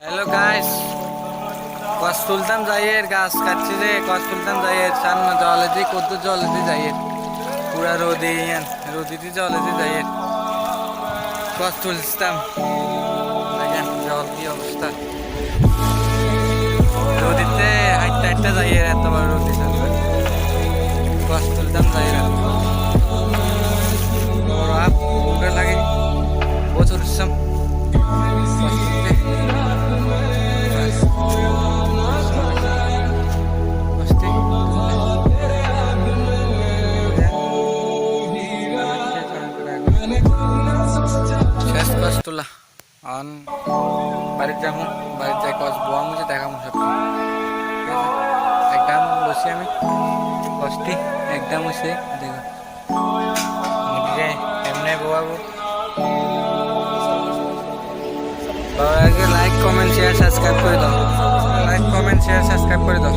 Hello guys, কস তুলতাম যাইয়ের গাছ কাটছি রে। কস তুলতাম যাইয়ের সামনে জলে দি কত জলে দি যাইয়ের পুরা রোদে ইয়ান রোদিতে জলে দি যাইয়ের কস তুলতাম দেখেন জল কি অবস্থা। রোদিতে হাইটটা হাইটটা যাইয়ের এত বড় রোদি কস তুলতাম যাইয়ের বড় আপ উঠে লাগে প্রচুর ইসম শেষ কস তোলা অন বাড়িতে যাবো। বাড়িতে যাই কস বোয়া মুছে দেখাবো সব একদম বসি আমি কষ্টি একদম হচ্ছে দেখো মুখে এমনি বোয়াবো। লাইক কমেন্ট শেয়ার সাবস্ক্রাইব করে দাও। লাইক কমেন্ট শেয়ার সাবস্ক্রাইব করে দাও।